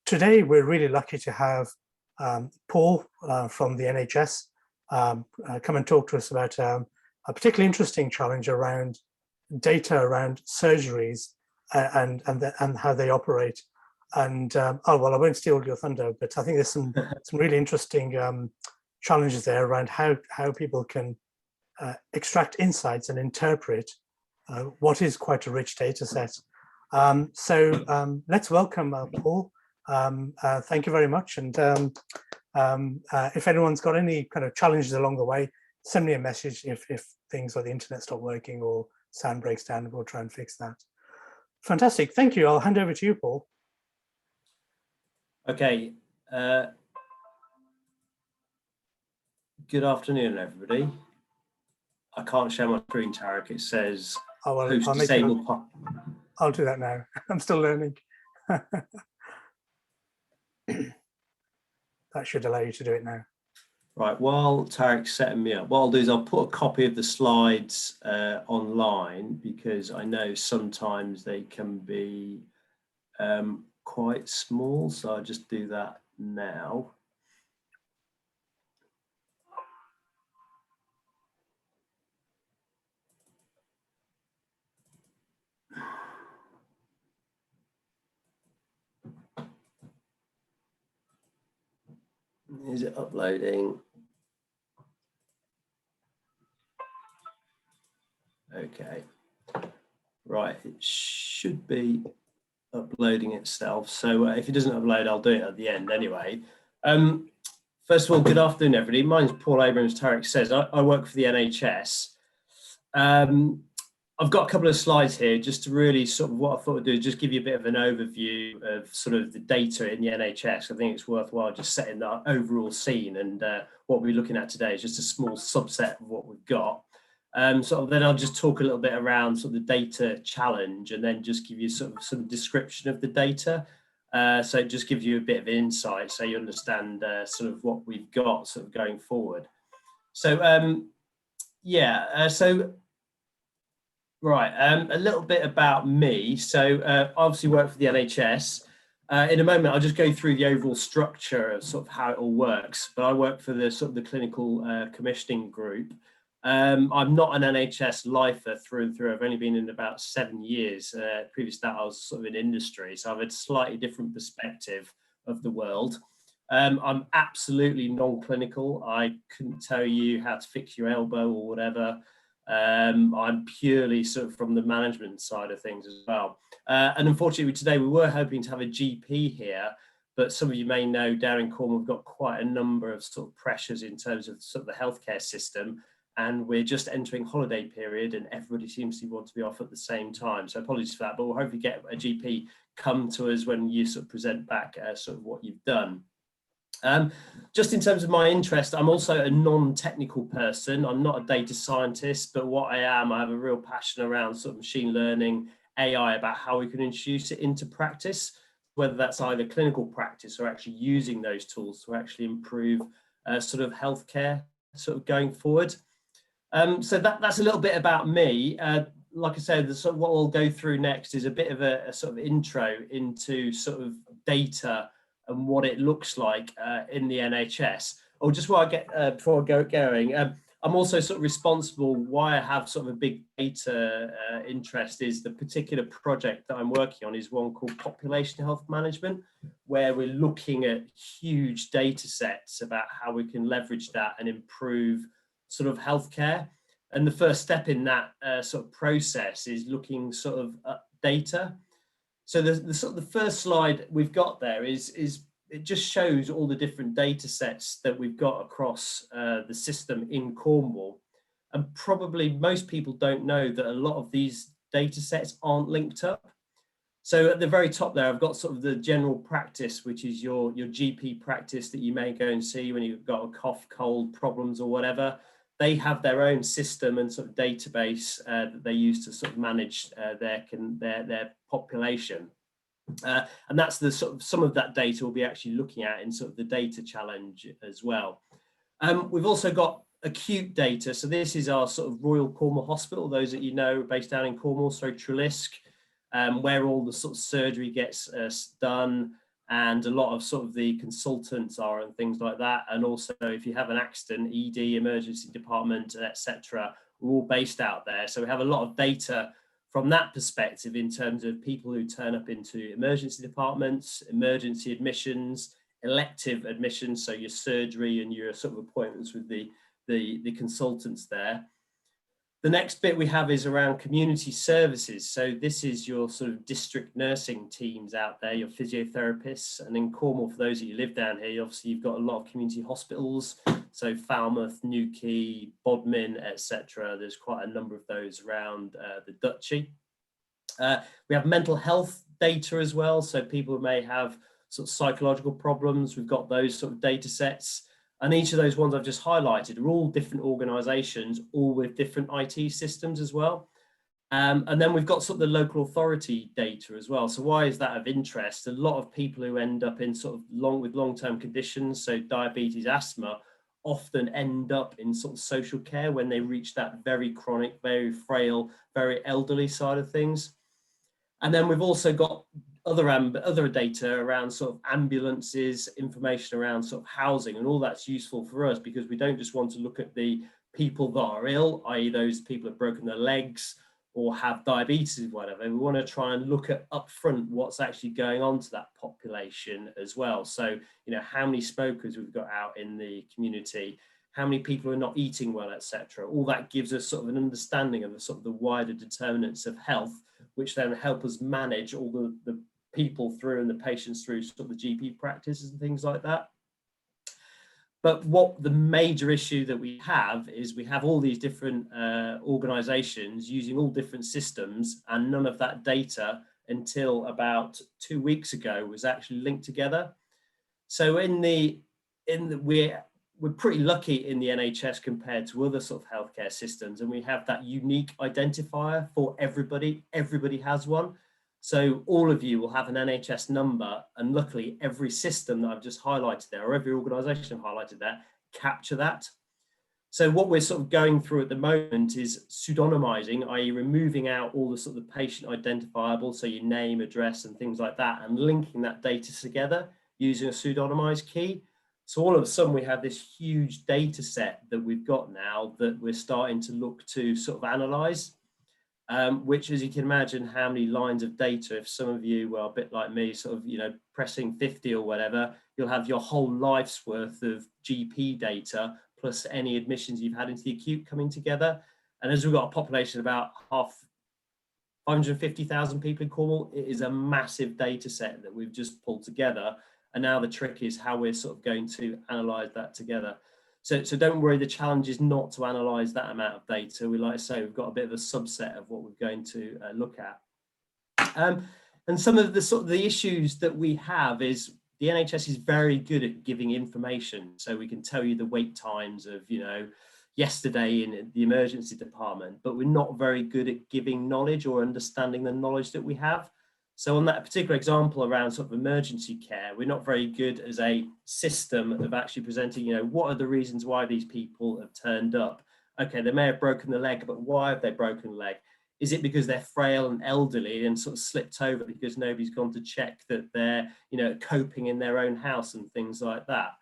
Today, we're really lucky to have Paul from the NHS come and talk to us about a particularly interesting challenge around data around surgeries and how they operate. And oh well, I won't steal your thunder, but I think there's some really interesting challenges there around how people can extract insights and interpret what is quite a rich data set. So let's welcome Paul. Thank you very much. And if anyone's got any kind of challenges along the way, send me a message if things like the internet stop working or sound breaks down, we'll try and fix that. Fantastic, thank you. I'll hand over to you, Paul. Okay. Good afternoon, everybody. I can't share my screen, Tarek. It says host disabled. I'll do that now. I'm still learning. That should allow you to do it now. Right, while Tarek's setting me up, what I'll do is I'll put a copy of the slides online, because I know sometimes they can be quite small, so I'll just do that now. Is it uploading? Okay. Right, it should be uploading itself. So if it doesn't upload, I'll do it at the end anyway. First of all, good afternoon, everybody. My name's Paul Abrams. Tarek says I work for the NHS. I've got a couple of slides here just to really sort of what I thought I'd do is just give you a bit of an overview of sort of the data in the NHS. I think it's worthwhile just setting the overall scene, and what we're looking at today is just a small subset of what we've got. So then I'll just talk a little bit around sort of the data challenge, and then just give you sort of some description of the data. So it just gives you a bit of insight so you understand sort of what we've got sort of going forward. So right, a little bit about me. So I obviously work for the NHS. In a moment, I'll just go through the overall structure of sort of how it all works, but I work for the sort of the clinical commissioning group. I'm not an NHS lifer through and through. I've only been in about 7 years. Previous to that, I was sort of in industry, so I've had a slightly different perspective of the world. I'm absolutely non-clinical. I couldn't tell you how to fix your elbow or whatever. I'm purely sort of from the management side of things as well. And unfortunately today we were hoping to have a GP here, but some of you may know down in Cornwall we've got quite a number of sort of pressures in terms of sort of the healthcare system, and we're just entering holiday period and everybody seems to want to be off at the same time. So apologies for that, but we'll hopefully get a GP come to us when you sort of present back sort of what you've done. Just in terms of my interest, I'm also a non-technical person. I'm not a data scientist, but what I am, I have a real passion around sort of machine learning, AI, about how we can introduce it into practice, whether that's either clinical practice or actually using those tools to actually improve sort of healthcare sort of going forward. So that's a little bit about me. Like I said, sort of what we'll go through next is a bit of a sort of intro into sort of data and what it looks like in the NHS. Or just before I get going, I'm also sort of responsible. Why I have sort of a big data interest is the particular project that I'm working on is one called population health management, where we're looking at huge data sets about how we can leverage that and improve sort of healthcare. And the first step in that sort of process is looking sort of at data. So the sort of the first slide we've got there is it just shows all the different data sets that we've got across the system in Cornwall. And probably most people don't know that a lot of these data sets aren't linked up. So at the very top there, I've got sort of the general practice, which is your GP practice that you may go and see when you've got a cough, cold, problems or whatever. They have their own system and sort of database that they use to sort of manage their population. And that's the sort of some of that data we'll be actually looking at in sort of the data challenge as well. We've also got acute data. So this is our sort of Royal Cornwall Hospital, those that you know based down in Cornwall, so Trelisk, where all the sort of surgery gets done. and a lot of sort of the consultants are and things like that. And also if you have an accident, ED, emergency department, etc., we're all based out there. So we have a lot of data from that perspective in terms of people who turn up into emergency departments, emergency admissions, elective admissions, so your surgery and your sort of appointments with the consultants there. The next bit we have is around community services. So this is your sort of district nursing teams out there, your physiotherapists. And in Cornwall, for those of you who live down here, obviously you've got a lot of community hospitals. So Falmouth, Newquay, Bodmin, etc. There's quite a number of those around the Duchy. We have mental health data as well. So people may have sort of psychological problems. We've got those sort of data sets. And each of those ones I've just highlighted are all different organisations, all with different IT systems as well. And then we've got sort of the local authority data as well. So why is that of interest? A lot of people who end up in sort of long-term conditions, so diabetes, asthma, often end up in sort of social care when they reach that very chronic, very frail, very elderly side of things. And then we've also got other data around sort of ambulances, information around sort of housing, and all that's useful for us because we don't just want to look at the people that are ill, i.e. those people who've broken their legs or have diabetes or whatever. We want to try and look at upfront what's actually going on to that population as well. So, you know, how many smokers we've got out in the community, how many people are not eating well, etc. All that gives us sort of an understanding of the sort of the wider determinants of health, which then help us manage all the people through and the patients through sort of the GP practices and things like that. But what the major issue that we have is we have all these different organizations using all different systems, and none of that data until about 2 weeks ago was actually linked together. So we're pretty lucky in the NHS compared to other sort of healthcare systems, and we have that unique identifier for everybody. Everybody has one. So all of you will have an NHS number, and luckily every system that I've just highlighted there, or every organisation I've highlighted there, capture that. So what we're sort of going through at the moment is pseudonymizing, i.e. removing out all the sort of the patient identifiable, so your name, address and things like that, and linking that data together using a pseudonymized key. So all of a sudden we have this huge data set that we've got now that we're starting to look to sort of analyze. Which, as you can imagine, how many lines of data, if some of you, well, a bit like me, sort of, you know, pressing 50 or whatever, you'll have your whole life's worth of GP data, plus any admissions you've had into the acute coming together. And as we've got a population of about 550,000 people in Cornwall, it is a massive data set that we've just pulled together. And now the trick is how we're sort of going to analyze that together. So don't worry, the challenge is not to analyze that amount of data. We like to say we've got a bit of a subset of what we're going to look at. And some of the sort of the issues that we have is the NHS is very good at giving information. So we can tell you the wait times of, you know, yesterday in the emergency department, but we're not very good at giving knowledge or understanding the knowledge that we have. So on that particular example around sort of emergency care, we're not very good as a system of actually presenting, you know, what are the reasons why these people have turned up? Okay, they may have broken the leg, but why have they broken the leg? Is it because they're frail and elderly and sort of slipped over because nobody's gone to check that they're, you know, coping in their own house and things like that?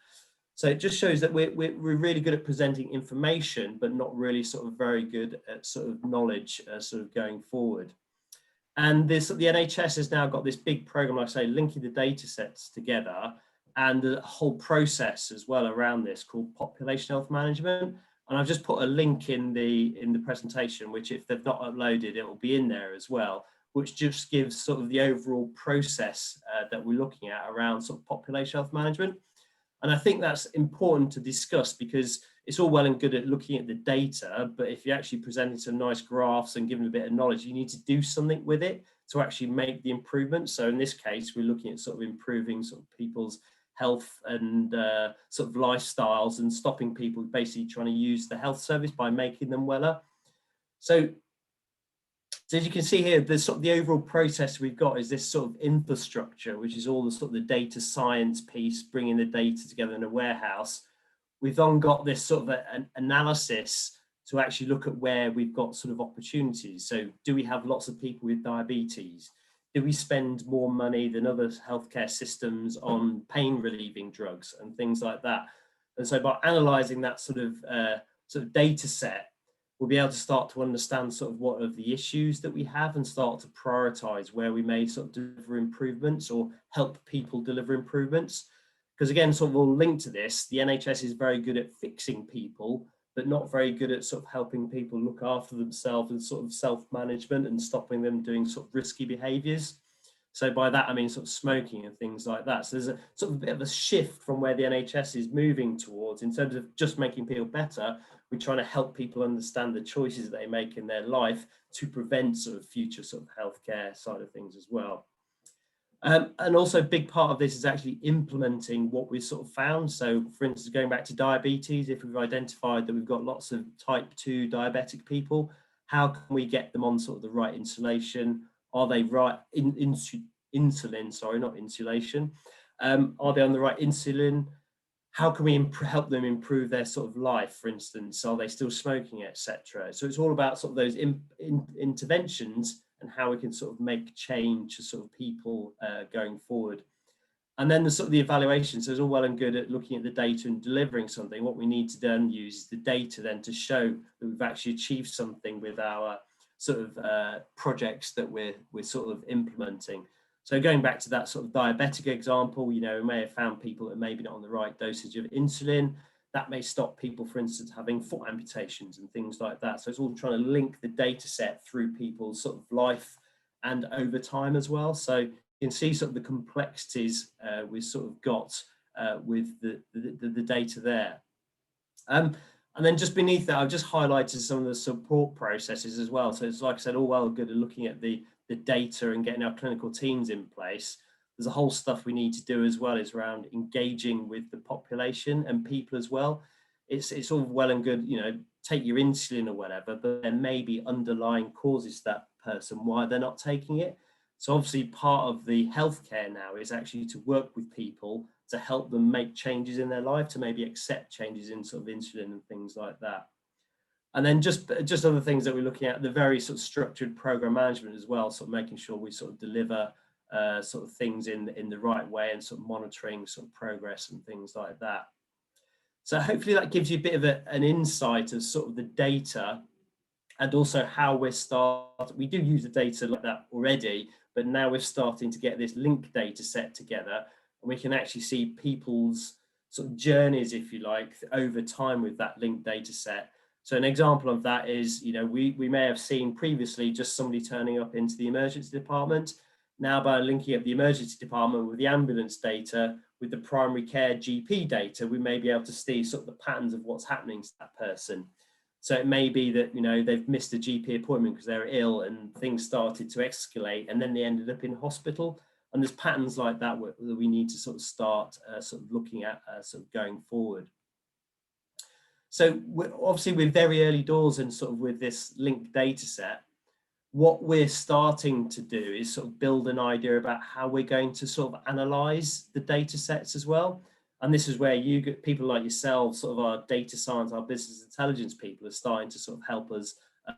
So it just shows that we're really good at presenting information, but not really sort of very good at sort of knowledge sort of going forward. And the NHS has now got this big program, like I say, linking the data sets together and the whole process as well around this called population health management. And I've just put a link in the presentation, which if they've not uploaded, it will be in there as well, which just gives sort of the overall process that we're looking at around sort of population health management. And I think that's important to discuss because it's all well and good at looking at the data, but if you're actually presenting some nice graphs and giving a bit of knowledge, you need to do something with it to actually make the improvements. So in this case, we're looking at sort of improving sort of people's health and sort of lifestyles and stopping people basically trying to use the health service by making them weller. So as you can see here, the sort of the overall process we've got is this sort of infrastructure, which is all the sort of the data science piece, bringing the data together in a warehouse. We've then got this sort of an analysis to actually look at where we've got sort of opportunities. So do we have lots of people with diabetes? do we spend more money than other healthcare systems on pain relieving drugs and things like that? And so by analysing that sort of data set, we'll be able to start to understand sort of what are the issues that we have and start to prioritise where we may sort of deliver improvements or help people deliver improvements. Because again, sort of all linked to this, the NHS is very good at fixing people, but not very good at sort of helping people look after themselves and sort of self-management and stopping them doing sort of risky behaviours. So by that, I mean sort of smoking and things like that. So there's a sort of a bit of a shift from where the NHS is moving towards in terms of just making people better. We're trying to help people understand the choices they make in their life to prevent sort of future sort of healthcare side of things as well. And also a big part of this is actually implementing what we've sort of found. So for instance, going back to diabetes, if we've identified that we've got lots of type 2 diabetic people, how can we get them on sort of the right insulation? Are they right insulin, sorry, not insulation? Are they on the right insulin? How can we help them improve their sort of life, for instance? Are they still smoking, etc.? So it's all about sort of those interventions and how we can sort of make change to sort of people going forward. And then the sort of the evaluation. So it's all well and good at looking at the data and delivering something. What we need to then use is the data then to show that we've actually achieved something with our sort of projects that we're sort of implementing. So going back to that sort of diabetic example, you know, we may have found people that maybe not on the right dosage of insulin. That may stop people, for instance, having foot amputations and things like that. So it's all trying to link the data set through people's sort of life and over time as well. So you can see sort of the complexities we've sort of got with the data there. And then just beneath that, I've just highlighted some of the support processes as well. So it's like I said, all well and good at looking at the data and getting our clinical teams in place. There's a whole stuff we need to do as well is around engaging with the population and people as well. It's all well and good, you know, take your insulin or whatever, but there may be underlying causes to that person why they're not taking it. So obviously part of the healthcare now is actually to work with people to help them make changes in their life, to maybe accept changes in sort of insulin and things like that. And then just other things that we're looking at, the very sort of structured program management as well, sort of making sure we sort of deliver sort of things in the right way and sort of monitoring sort of progress and things like that. So hopefully that gives you a bit of an insight of sort of the data and also how we're starting. We do use the data like that already, but now we're starting to get this linked data set together and we can actually see people's sort of journeys, if you like, over time with that linked data set. So an example of that is, you know, we may have seen previously just somebody turning up into the emergency department. Now by linking up the emergency department with the ambulance data, with the primary care GP data, we may be able to see sort of the patterns of what's happening to that person. So it may be that, you know, they've missed a GP appointment because they're ill and things started to escalate and then they ended up in hospital. And there's patterns like that that we need to sort of start sort of looking at sort of going forward. So obviously we're very early doors and sort of with this linked data set, what we're starting to do is sort of build an idea about how we're going to sort of analyze the data sets as well. And this is where you get people like yourselves, sort of our data science, our business intelligence people are starting to sort of help us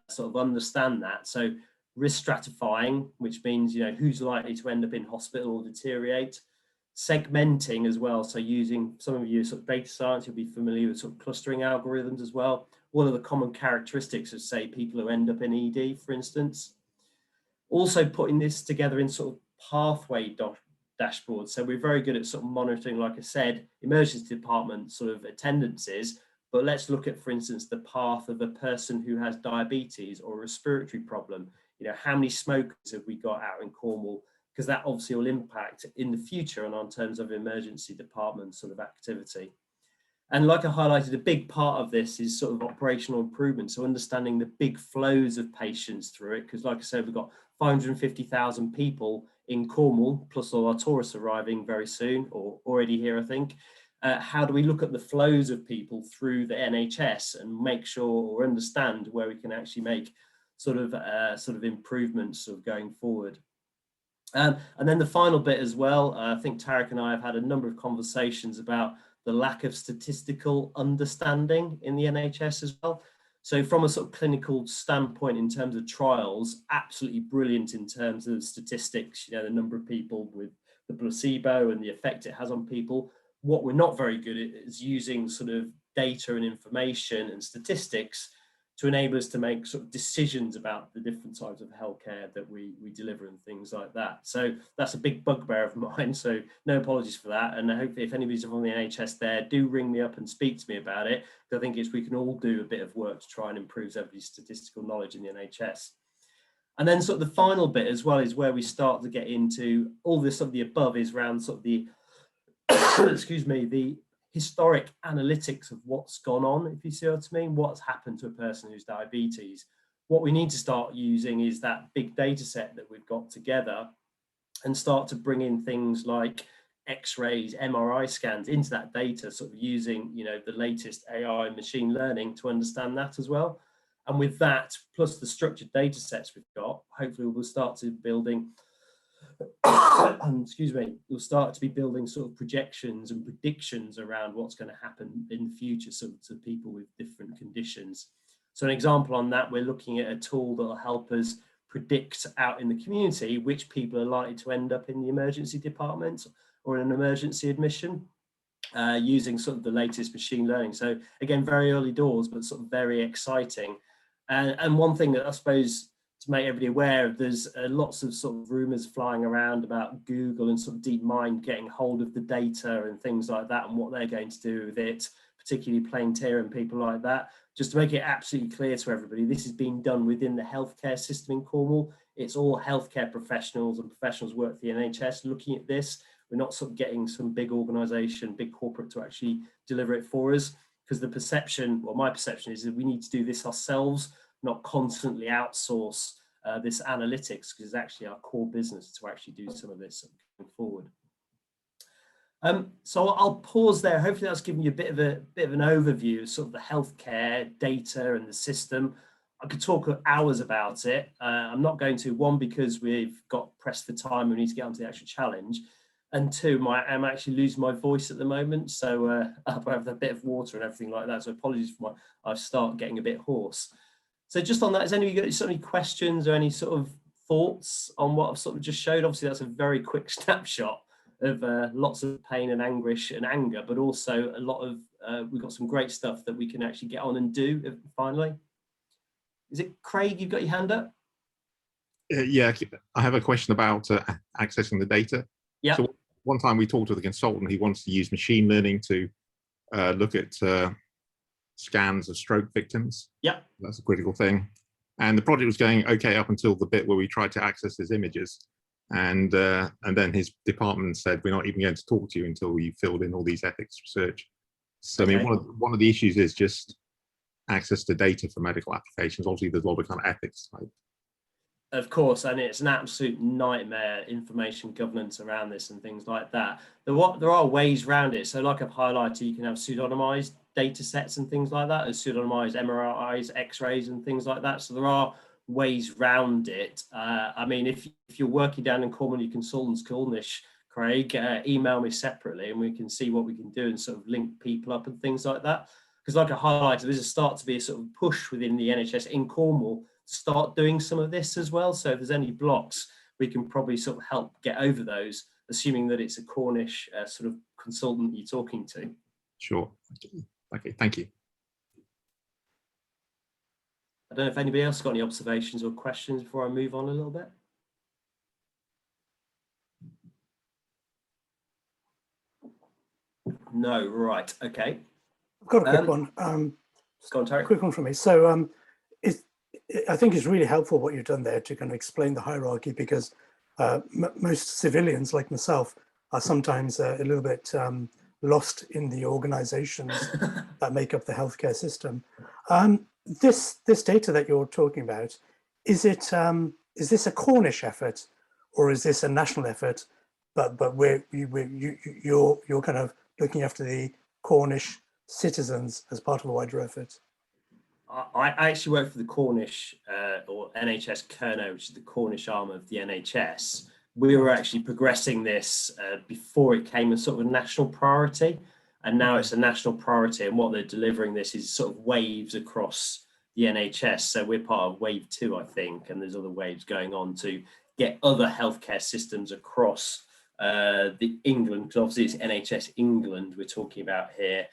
sort of understand that. So risk stratifying, which means, you know, who's likely to end up in hospital or deteriorate. Segmenting as well, so using some of you sort of data science, you'll be familiar with sort of clustering algorithms as well. What are the common characteristics of, say, people who end up in ED, for instance? Also putting this together in sort of pathway dashboards. So we're very good at sort of monitoring, like I said, emergency department sort of attendances, but let's look at, for instance, the path of a person who has diabetes or a respiratory problem. You know, how many smokers have we got out in Cornwall? Because that obviously will impact in the future and on terms of emergency department sort of activity. And like I highlighted, a big part of this is sort of operational improvement. So understanding the big flows of patients through it, because like I said, we've got 550,000 people in Cornwall, plus all our tourists arriving very soon, or already here, I think. How do we look at the flows of people through the NHS and make sure or understand where we can actually make sort of improvements sort of going forward? And then the final bit as well, I think Tarek and I have had a number of conversations about the lack of statistical understanding in the NHS as well. So from a sort of clinical standpoint, in terms of trials, absolutely brilliant in terms of statistics, you know, the number of people with the placebo and the effect it has on people. What we're not very good at is using sort of data and information and statistics to enable us to make sort of decisions about the different types of healthcare that we deliver and things like that. So that's a big bugbear of mine. So no apologies for that. And hopefully if anybody's from the NHS there, do ring me up and speak to me about it. Because I think we can all do a bit of work to try and improve everybody's statistical knowledge in the NHS. And then sort of the final bit as well is where we start to get into all this of the above is around sort of the, excuse me, the historic analytics of what's gone on, if you see what I mean, what's happened to a person who's diabetes. What we need to start using is that big data set that we've got together and start to bring in things like X-rays, MRI scans into that data, sort of using, you know, the latest AI and machine learning to understand that as well. And with that, plus the structured data sets we've got, hopefully we'll start to building excuse me, we'll start to be building sort of projections and predictions around what's going to happen in the future to people with different conditions. So an example on that, we're looking at a tool that will help us predict out in the community which people are likely to end up in the emergency department or in an emergency admission, using sort of the latest machine learning. So again, very early doors, but sort of very exciting. And one thing that I suppose to make everybody aware of, there's lots of sort of rumors flying around about Google and sort of DeepMind getting hold of the data and things like that and what they're going to do with it, particularly Plaintear and people like that. Just to make it absolutely clear to everybody, this is being done within the healthcare system in Cornwall. It's all healthcare professionals and professionals who work for the NHS looking at this. We're not sort of getting some big organisation, big corporate to actually deliver it for us, because the perception, well, my perception is that we need to do this ourselves, not constantly outsource this analytics, because it's actually our core business to actually do some of this going forward. So I'll pause there. Hopefully that's given you a bit of an overview of sort of the healthcare data and the system. I could talk hours about it. I'm not going to, one, because we've got pressed for time and we need to get onto the actual challenge. And two, I'm actually losing my voice at the moment. So I have a bit of water and everything like that. So apologies for I start getting a bit hoarse. So just on that, has anybody got any questions or any sort of thoughts on what I've sort of just showed? Obviously, that's a very quick snapshot of lots of pain and anguish and anger, but also a lot of, we've got some great stuff that we can actually get on and do finally. Is it Craig, you've got your hand up? Yeah, I have a question about accessing the data. Yeah. So one time we talked to the consultant, he wants to use machine learning to look at scans of stroke victims. Yeah. That's a critical thing. And the project was going okay up until the bit where we tried to access his images. And then his department said, we're not even going to talk to you until you filled in all these ethics research. So okay. I mean, one of the issues is just access to data for medical applications. Obviously, there's a lot of kind of ethics type. Of course, and it's an absolute nightmare, information governance around this and things like that. There are ways around it. So like I've highlighted, you can have pseudonymized data sets and things like that, as pseudonymized MRIs, X-rays and things like that. So there are ways around it. I mean, if you're working down in Cornwall, your consultants Cornish, Craig, email me separately and we can see what we can do and sort of link people up and things like that. Because like I highlighted, there's a start to be a sort of push within the NHS in Cornwall to start doing some of this as well. So if there's any blocks, we can probably sort of help get over those, assuming that it's a Cornish sort of consultant you're talking to. Sure. Okay, thank you. I don't know if anybody else got any observations or questions before I move on a little bit. No, right, okay. I've got a quick one. Go on, Terry. Quick one from me. So I think it's really helpful what you've done there to kind of explain the hierarchy, because most civilians like myself are sometimes a little bit lost in the organizations that make up the healthcare system. This data that you're talking about, is this a Cornish effort or is this a national effort? But you're kind of looking after the Cornish citizens as part of a wider effort. I actually work for the Cornish or NHS Kerno, which is the Cornish arm of the NHS. We were actually progressing this before it came a sort of a national priority, and now it's a national priority. And what they're delivering this is sort of waves across the NHS. So we're part of wave 2, I think, and there's other waves going on to get other healthcare systems across the England, because obviously it's NHS England we're talking about here,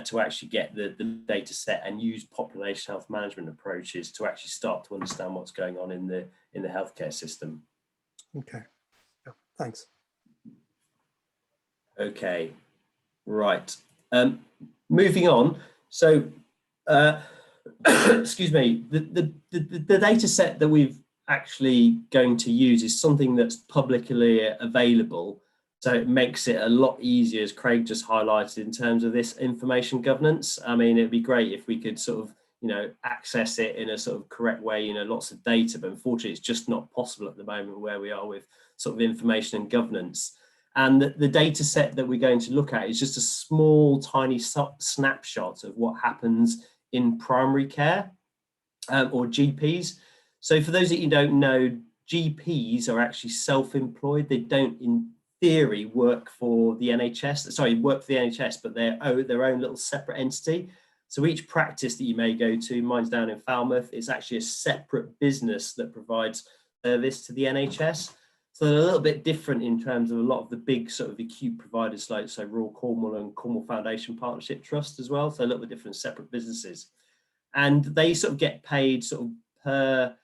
to actually get the data set and use population health management approaches to actually start to understand what's going on in the healthcare system. Okay, yeah, thanks. Okay, right. Moving on. So, excuse me. The data set that we've actually going to use is something that's publicly available. So it makes it a lot easier, as Craig just highlighted, in terms of this information governance. I mean, it'd be great if we could sort of, access it in a sort of correct way, lots of data, but unfortunately it's just not possible at the moment where we are with sort of information and governance. And the data set that we're going to look at is just a small, tiny snapshot of what happens in primary care or GPs. So for those that you don't know, GPs are actually self-employed. They don't, in theory, work for the NHS, but they're their own little separate entity. So each practice that you may go to, mine's down in Falmouth, is actually a separate business that provides service to the NHS. So they're a little bit different in terms of a lot of the big sort of acute providers, like so Royal Cornwall and Cornwall Foundation Partnership Trust as well. So a little bit different separate businesses. And they sort of get paid sort of per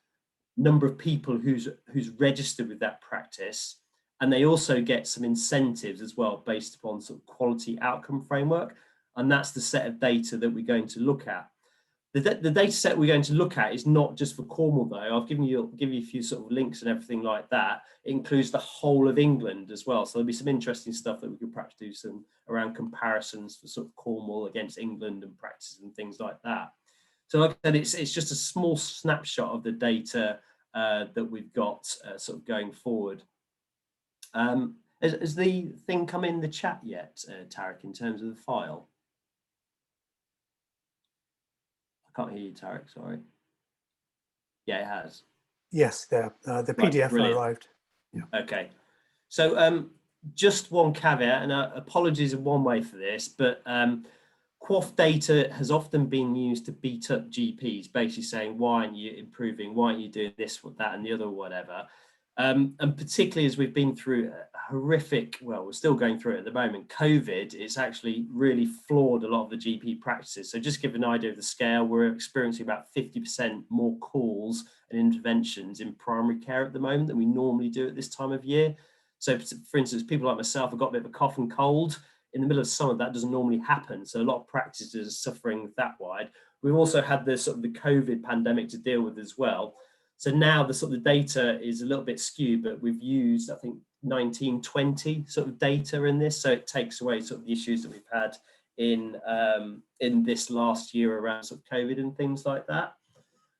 number of people who's registered with that practice. And they also get some incentives as well based upon sort of quality outcome framework. And that's the set of data that we're going to look at. The data set we're going to look at is not just for Cornwall, though. I've given you a few sort of links and everything like that. It includes the whole of England as well. So there'll be some interesting stuff that we could perhaps do some around comparisons for sort of Cornwall against England and practices and things like that. So like I said, it's just a small snapshot of the data that we've got sort of going forward. Has the thing come in the chat yet, Tarek, in terms of the file? I can't hear you, Tarek, sorry. Yeah, it has. Yes, the PDF arrived. Yeah. Okay. So just one caveat, and apologies in one way for this, but QoF data has often been used to beat up GPs, basically saying, why aren't you improving? Why aren't you doing this, that, and the other, whatever? And particularly as we've been through a horrific, well, we're still going through it at the moment, COVID, it's actually really flawed a lot of the GP practices. So just to give an idea of the scale, we're experiencing about 50% more calls and interventions in primary care at the moment than we normally do at this time of year. So for instance, people like myself have got a bit of a cough and cold. In the middle of summer, that doesn't normally happen. So a lot of practices are suffering that wide. We've also had the sort of the COVID pandemic to deal with as well. So now the sort of data is a little bit skewed, but we've used, I think, 1920 sort of data in this. So it takes away sort of the issues that we've had in this last year around sort of COVID and things like that.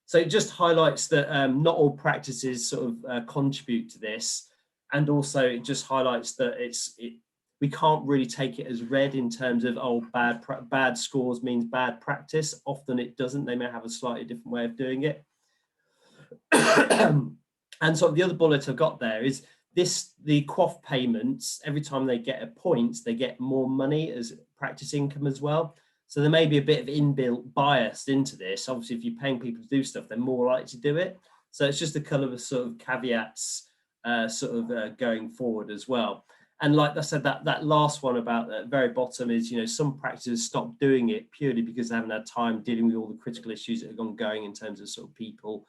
So it just highlights that not all practices sort of contribute to this. And also it just highlights that we can't really take it as read in terms of, oh, bad scores means bad practice. Often it doesn't. They may have a slightly different way of doing it. And sort of the other bullet I've got there is the QoF payments, every time they get a point, they get more money as practice income as well. So there may be a bit of inbuilt bias into this. Obviously, if you're paying people to do stuff, they're more likely to do it. So it's just a couple of sort of caveats going forward as well. And like I said, that last one about the very bottom is, some practices stop doing it purely because they haven't had time dealing with all the critical issues that are ongoing in terms of sort of people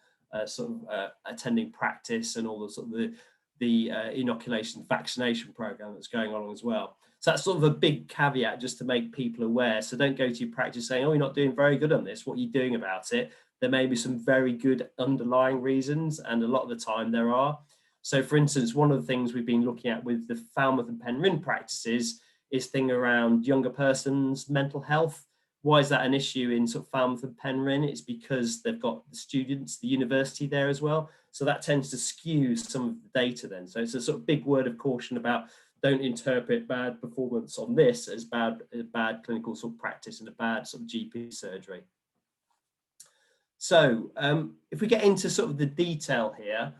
attending practice and all the sort of the inoculation vaccination program that's going on as well. So that's sort of a big caveat just to make people aware. So don't go to your practice saying, oh, you're not doing very good on this. What are you doing about it? There may be some very good underlying reasons, and a lot of the time there are. So for instance, one of the things we've been looking at with the Falmouth and Penryn practices is thing around younger persons' mental health. Why is that an issue in sort of Falmouth and Penryn? It's because they've got the students, the university there as well. So that tends to skew some of the data then. So it's a sort of big word of caution about don't interpret bad performance on this as bad clinical sort of practice and a bad sort of GP surgery. So if we get into sort of the detail here,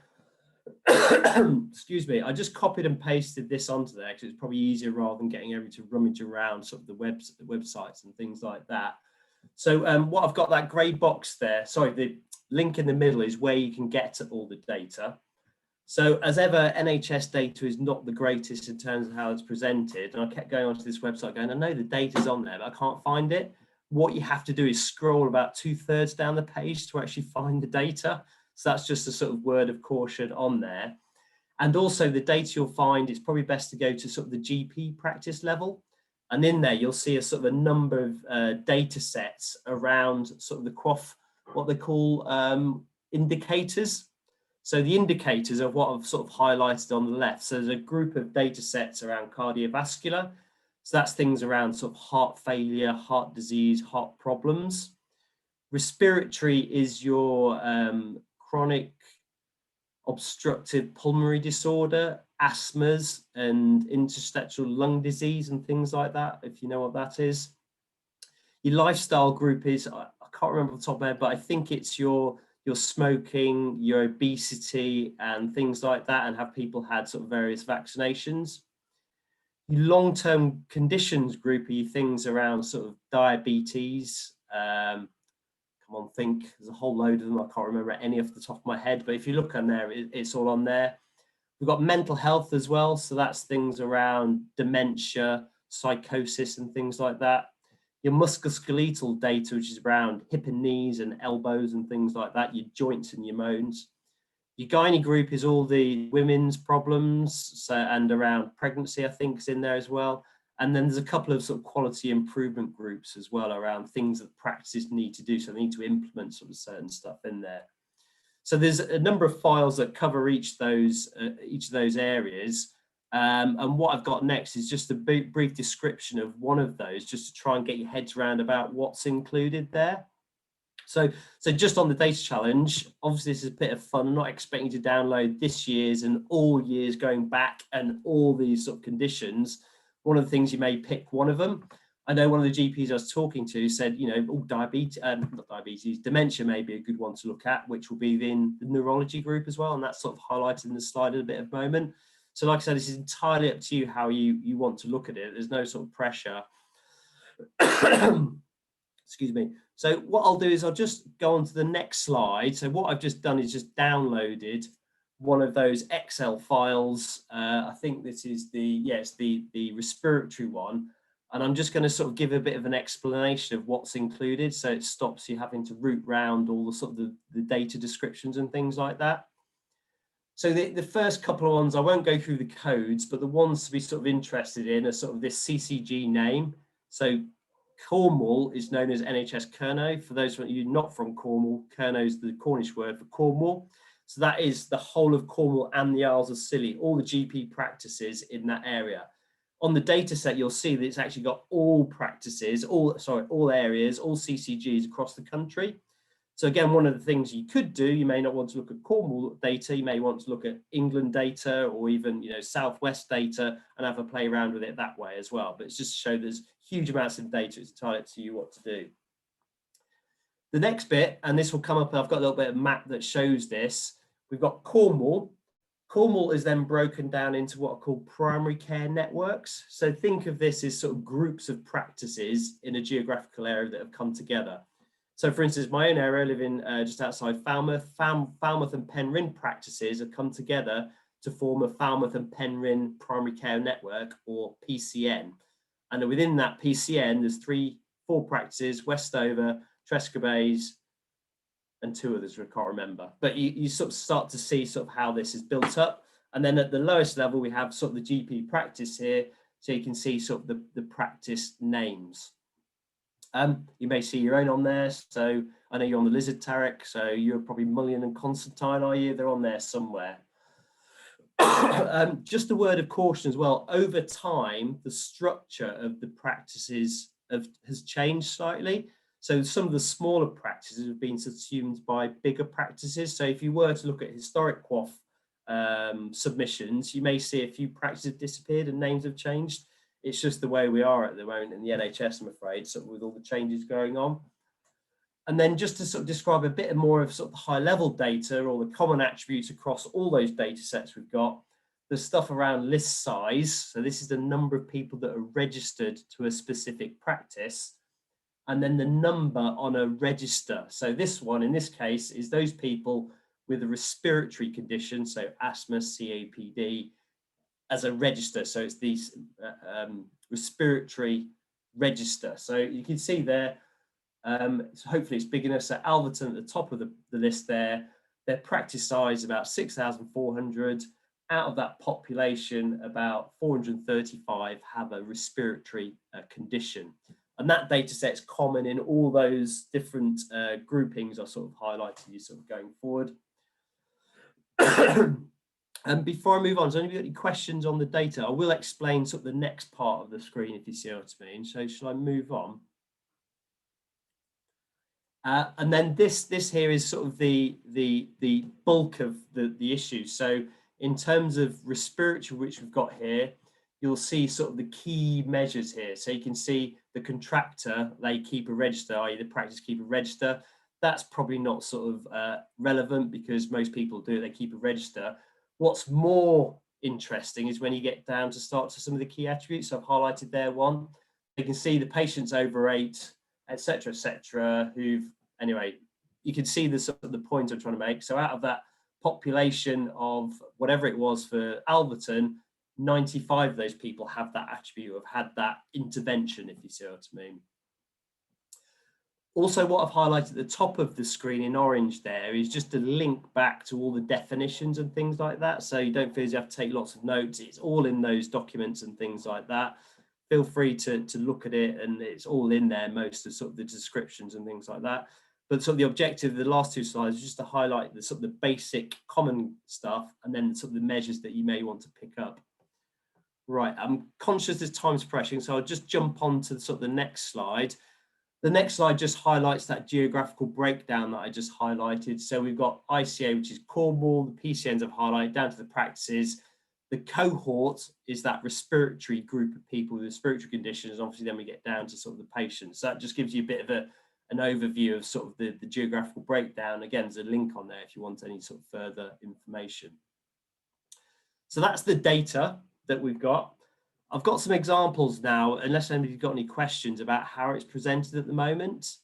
excuse me, I just copied and pasted this onto there because it's probably easier rather than getting everybody to rummage around sort of the websites and things like that. So what I've got, that grey box there, sorry, the link in the middle is where you can get to all the data. So as ever, NHS data is not the greatest in terms of how it's presented. And I kept going onto this website going, I know the data's on there, but I can't find it. What you have to do is scroll about 2/3 down the page to actually find the data. So that's just a sort of word of caution on there. And also the data you'll find, it's probably best to go to sort of the GP practice level. And in there, you'll see a sort of a number of data sets around sort of the QOF, what they call indicators. So the indicators are what I've sort of highlighted on the left. So there's a group of data sets around cardiovascular. So that's things around sort of heart failure, heart disease, heart problems. Respiratory is your chronic obstructive pulmonary disorder, asthmas, and interstitial lung disease and things like that, if you know what that is. Your lifestyle group is, I can't remember off the top of my head, but I think it's your smoking, your obesity, and things like that, and have people had sort of various vaccinations. Your long-term conditions group are your things around sort of diabetes. Come on, think, there's a whole load of them. I can't remember any off the top of my head, but if you look on there, it's all on there. We've got mental health as well. So that's things around dementia, psychosis, and things like that. Your musculoskeletal data, which is around hip and knees and elbows and things like that, your joints and your bones. Your gynae group is all the women's problems, so, and around pregnancy, I think, is in there as well. And then there's a couple of sort of quality improvement groups as well around things that practices need to do. So they need to implement sort of certain stuff in there. So there's a number of files that cover each of those areas. And what I've got next is just a brief description of one of those, just to try and get your heads around about what's included there. So just on the data challenge, obviously this is a bit of fun. I'm not expecting you to download this year's and all years going back and all these sort of conditions. One of the things, you may pick one of them. I know one of the GPs I was talking to said, you know, not diabetes, dementia may be a good one to look at, which will be in the neurology group as well. And that's sort of highlighted in the slide in a bit of a moment. So like I said, this is entirely up to you how you want to look at it. There's no sort of pressure. Excuse me. So what I'll do is I'll just go on to the next slide. So what I've just done is just downloaded one of those Excel files. I think this is the respiratory one. And I'm just going to sort of give a bit of an explanation of what's included, so it stops you having to root round all the sort of the data descriptions and things like that. So the first couple of ones, I won't go through the codes, but the ones to be sort of interested in are sort of this CCG name. So Cornwall is known as NHS Cerno. For those of you not from Cornwall, Cerno is the Cornish word for Cornwall. So that is the whole of Cornwall and the Isles of Scilly, all the GP practices in that area. On the data set, you'll see that it's actually got all practices, all areas, all CCGs across the country. So again, one of the things you could do, you may not want to look at Cornwall data, you may want to look at England data or even, you know, Southwest data and have a play around with it that way as well. But it's just to show there's huge amounts of data. It's entirely up to you what to do. The next bit, and this will come up, I've got a little bit of map that shows this. We've got Cornwall. Cornwall is then broken down into what are called primary care networks. So think of this as sort of groups of practices in a geographical area that have come together. So for instance, my own area, I live in just outside Falmouth. Falmouth and Penryn practices have come together to form a Falmouth and Penryn Primary Care Network, or PCN. And within that PCN, there's 4 practices: Westover, Tresca Bays, and 2 others I can't remember. But you sort of start to see sort of how this is built up. And then at the lowest level, we have sort of the GP practice here. So you can see sort of the practice names. You may see your own on there. So I know you're on the Lizard Tarek, so you're probably Mullion and Constantine, are you? They're on there somewhere. Just a word of caution as well. Over time, the structure of the practices has changed slightly. So some of the smaller practices have been subsumed by bigger practices. So if you were to look at historic QOF submissions, you may see a few practices disappeared and names have changed. It's just the way we are at the moment in the NHS, I'm afraid, sort of with all the changes going on. And then just to sort of describe a bit more of sort of high level data or the common attributes across all those data sets we've got, there's stuff around list size. So this is the number of people that are registered to a specific practice. and then the number on a register. So this one, in this case, is those people with a respiratory condition, so asthma, COPD, as a register. So it's these respiratory register. So you can see there, so hopefully it's big enough. So Alverton at the top of the list there, their practice size about 6,400. Out of that population, about 435 have a respiratory condition. And that data set's common in all those different groupings I sort of highlighted you sort of going forward. And before I move on, has anybody got any questions on the data? I will explain sort of the next part of the screen, if you see what I mean. So shall I move on? And then this here is sort of the bulk of the issue. So in terms of respiratory, which we've got here, you'll see sort of the key measures here. So you can see the contractor, they keep a register, i.e. the practice keep a register. That's probably not sort of relevant because most people do, they keep a register. What's more interesting is when you get down to start to some of the key attributes. I've highlighted there one. You can see the patients over 8, etc., who've, anyway, you can see the sort of the point I'm trying to make. So out of that population of whatever it was for Alverton, 95 of those people have that attribute, have had that intervention, if you see what I mean. Also, what I've highlighted at the top of the screen in orange there is just a link back to all the definitions and things like that. So you don't feel as you have to take lots of notes. It's all in those documents and things like that. Feel free to look at it, and it's all in there, most of sort of the descriptions and things like that. But sort of the objective of the last 2 slides is just to highlight the sort of the basic common stuff and then sort of the measures that you may want to pick up. Right, I'm conscious this time's pressing, so I'll just jump on to sort of the next slide. The next slide just highlights that geographical breakdown that I just highlighted. So we've got ICA, which is Cornwall, the PCNs I've highlighted, down to the practices. The cohort is that respiratory group of people with respiratory conditions. Obviously, then we get down to sort of the patients. So that just gives you a bit of an overview of sort of the geographical breakdown. Again, there's a link on there if you want any sort of further information. So that's the data that we've got. I've got some examples now, unless anybody's got any questions about how it's presented at the moment.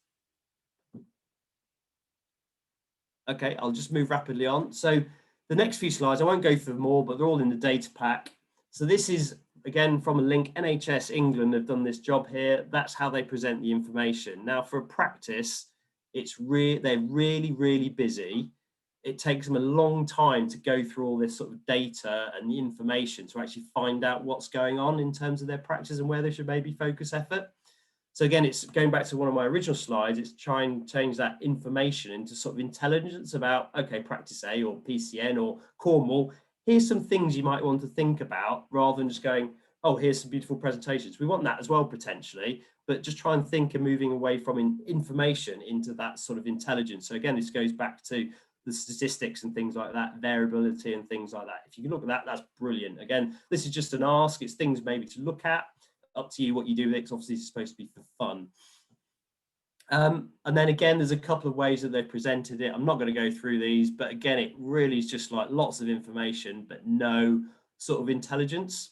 Okay, I'll just move rapidly on. So the next few slides, I won't go through them all, but they're all in the data pack. So this is, again, from a link. NHS England have done this job here. That's how they present the information. Now, for a practice, they're really, really busy. It takes them a long time to go through all this sort of data and the information to actually find out what's going on in terms of their practice and where they should maybe focus effort. So again, it's going back to one of my original slides, it's trying to change that information into sort of intelligence about, okay, practice A or PCN or Cornwall, here's some things you might want to think about rather than just going, oh, here's some beautiful presentations. We want that as well, potentially, but just try and think of moving away from information into that sort of intelligence. So again, this goes back to the statistics and things like that, variability and things like that. If you can look at that, that's brilliant. Again, this is just an ask. It's things maybe to look at. Up to you what you do with it, because obviously it's supposed to be for fun. And then again, there's a couple of ways that they've presented it. I'm not going to go through these, but again, it really is just like lots of information, but no sort of intelligence.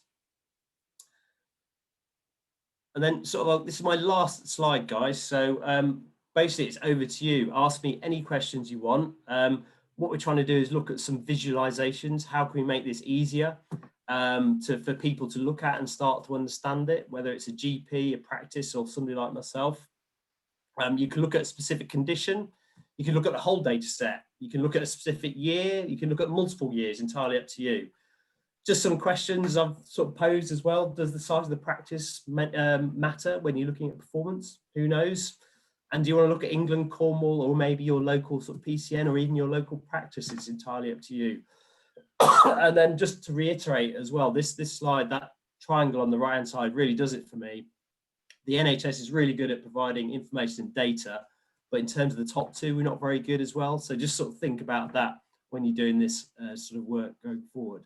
And then sort of, this is my last slide, guys. So basically it's over to you. Ask me any questions you want. What we're trying to do is look at some visualizations. How can we make this easier for people to look at and start to understand it, whether it's a GP, a practice, or somebody like myself. You can look at a specific condition. You can look at the whole data set. You can look at a specific year. You can look at multiple years, entirely up to you. Just some questions I've sort of posed as well. Does the size of the practice matter when you're looking at performance? Who knows? And do you want to look at England, Cornwall, or maybe your local sort of PCN or even your local practice? It's entirely up to you. And then just to reiterate as well, this slide, that triangle on the right hand side really does it for me. The NHS is really good at providing information and data, but in terms of the top two, we're not very good as well. So just sort of think about that when you're doing this sort of work going forward.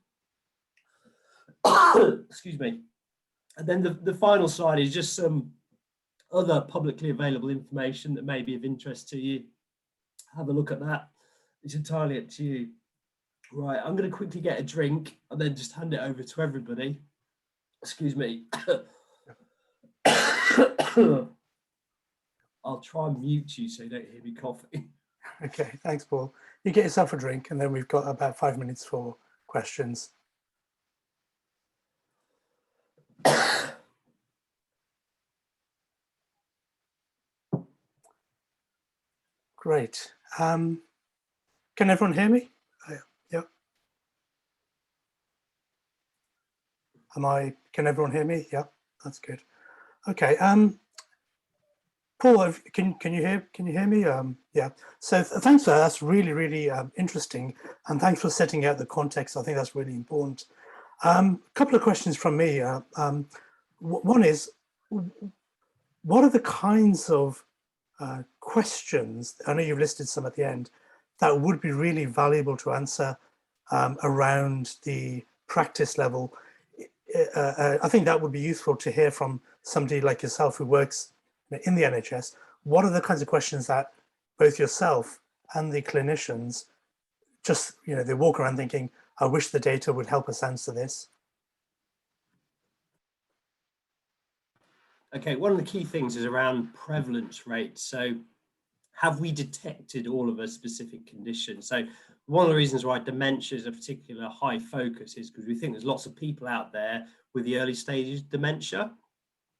Excuse me. And then the final slide is just some other publicly available information that may be of interest to you. Have a look at that. It's entirely up to you. Right, I'm going to quickly get a drink and then just hand it over to everybody. Excuse me. I'll try and mute you so you don't hear me coughing. Okay, thanks, Paul. You get yourself a drink, and then we've got about 5 minutes for questions. Great. Can everyone hear me? Yep. Can everyone hear me? Yep, that's good. Okay. Paul, can you hear me? Yeah. So thanks for that. That's really, really interesting, and thanks for setting out the context. I think that's really important. A couple of questions from me. One is, what are the kinds of questions, I know you've listed some at the end, that would be really valuable to answer around the practice level? I think that would be useful to hear from somebody like yourself who works in the NHS. What are the kinds of questions that both yourself and the clinicians just, they walk around thinking, I wish the data would help us answer this? Okay, one of the key things is around prevalence rates. So have we detected all of a specific condition? So one of the reasons why dementia is a particular high focus is because we think there's lots of people out there with the early stages of dementia.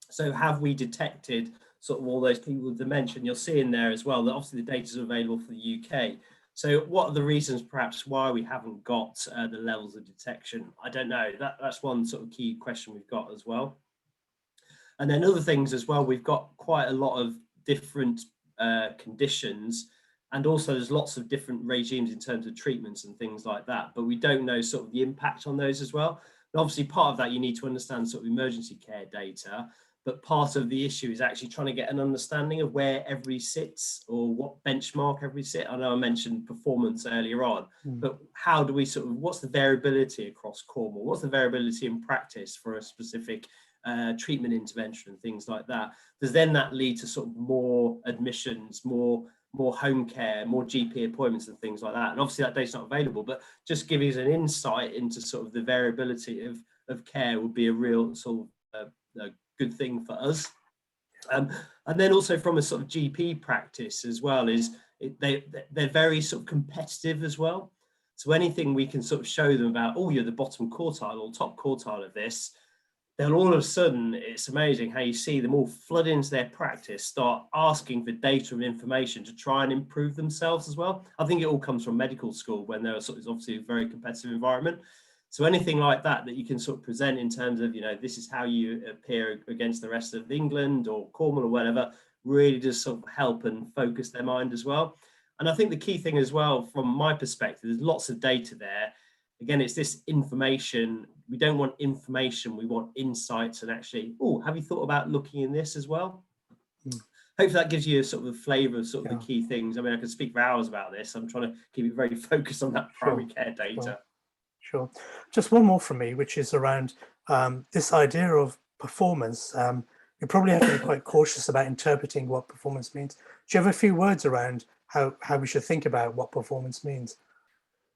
So have we detected sort of all those people with dementia? And you'll see in there as well that obviously the data is available for the UK. So what are the reasons perhaps why we haven't got the levels of detection? I don't know. That's one sort of key question we've got as well. And then other things as well, we've got quite a lot of different conditions, and also there's lots of different regimes in terms of treatments and things like that, but we don't know sort of the impact on those as well. And obviously part of that you need to understand sort of emergency care data, but part of the issue is actually trying to get an understanding of where everybody sits or what benchmark everybody sit. I know I mentioned performance earlier on, but how do we sort of, what's the variability across Cornwall? What's the variability in practice for a specific treatment intervention and things like that? Does then that lead to sort of more admissions, more home care, more GP appointments and things like that? And obviously that data's not available, but just giving us an insight into sort of the variability of care would be a real sort of a good thing for us. And then also from a sort of GP practice as well is they're very sort of competitive as well. So anything we can sort of show them about, oh, you're the bottom quartile or top quartile of this, then all of a sudden, it's amazing how you see them all flood into their practice, start asking for data and information to try and improve themselves as well. I think it all comes from medical school when there is obviously a very competitive environment. So anything like that you can sort of present in terms of, this is how you appear against the rest of England or Cornwall or whatever, really does sort of help and focus their mind as well. And I think the key thing as well, from my perspective, there's lots of data there. Again, it's this information. We don't want information, we want insights and actually, oh, have you thought about looking in this as well? Hopefully that gives you a sort of a flavour of sort of the key things. I mean, I could speak for hours about this. I'm trying to keep it very focused on that primary care data. Sure. Just one more from me, which is around this idea of performance. You probably have to be quite cautious about interpreting what performance means. Do you have a few words around how we should think about what performance means?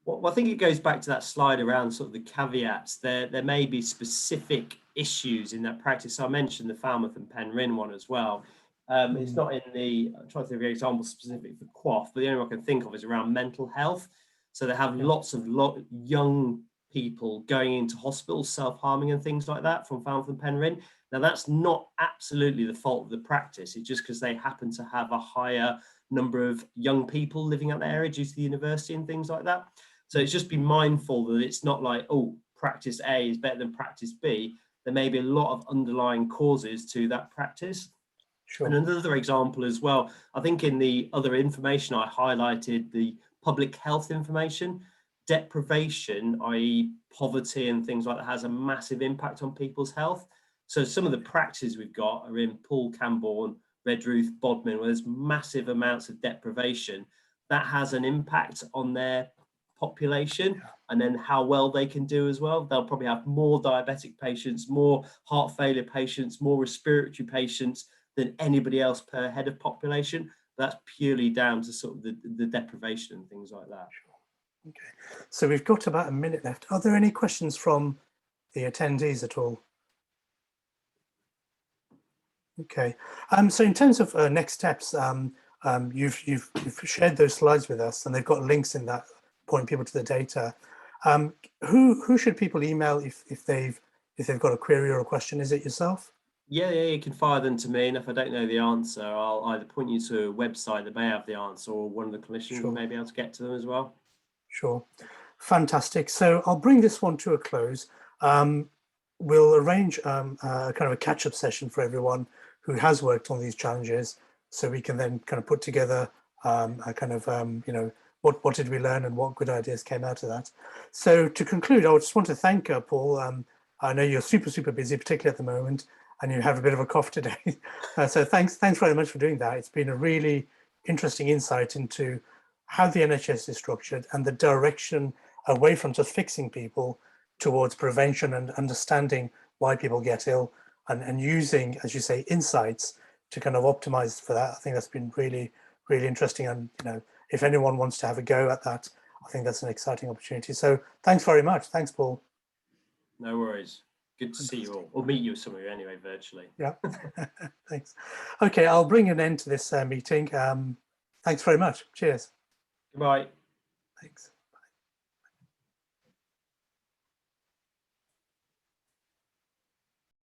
Well, I think it goes back to that slide around sort of the caveats. There may be specific issues in that practice. I mentioned the Falmouth and Penryn one as well. It's not in the, I'm trying to think of an example specific for QOF, but the only one I can think of is around mental health. So they have lots of young people going into hospitals, self-harming and things like that from Falmouth and Penryn. Now that's not absolutely the fault of the practice. It's just because they happen to have a higher number of young people living at the area due to the university and things like that. So it's just be mindful that it's not like, oh, practice A is better than practice B. There may be a lot of underlying causes to that practice. Sure. And another example as well, I think in the other information I highlighted the public health information. Deprivation, i.e. poverty and things like that, has a massive impact on people's health. So some of the practices we've got are in Poole, Camborne, Redruth, Bodmin, where there's massive amounts of deprivation. That has an impact on their population and then how well they can do as well. They'll probably have more diabetic patients, more heart failure patients, more respiratory patients than anybody else per head of population. That's purely down to sort of the deprivation and things like that. Sure. Okay, so we've got about a minute left. Are there any questions from the attendees at all? Okay. So in terms of next steps, you've shared those slides with us, and they've got links in that point people to the data. Who should people email if they've got a query or a question? Is it yourself? Yeah, you can fire them to me, and if I don't know the answer, I'll either point you to a website that may have the answer, or one of the clinicians Sure. may be able to get to them as well. Sure. Fantastic. So I'll bring this one to a close. We'll arrange kind of a catch-up session for everyone who has worked on these challenges, so we can then kind of put together a kind of, what did we learn and what good ideas came out of that. So to conclude, I just want to thank Paul. I know you're super busy, particularly at the moment, and you have a bit of a cough today. So thanks very much for doing that. It's been a really interesting insight into how the NHS is structured and the direction away from just fixing people towards prevention and understanding why people get ill, and using, as you say, insights to kind of optimize for that. I think that's been really interesting. And if anyone wants to have a go at that, I think that's an exciting opportunity. So thanks very much. Thanks, Paul. No worries. Good to see you all, or meet you some of you anyway, virtually. Yeah, thanks. Okay, I'll bring an end to this meeting. Thanks very much. Cheers. Goodbye. Thanks.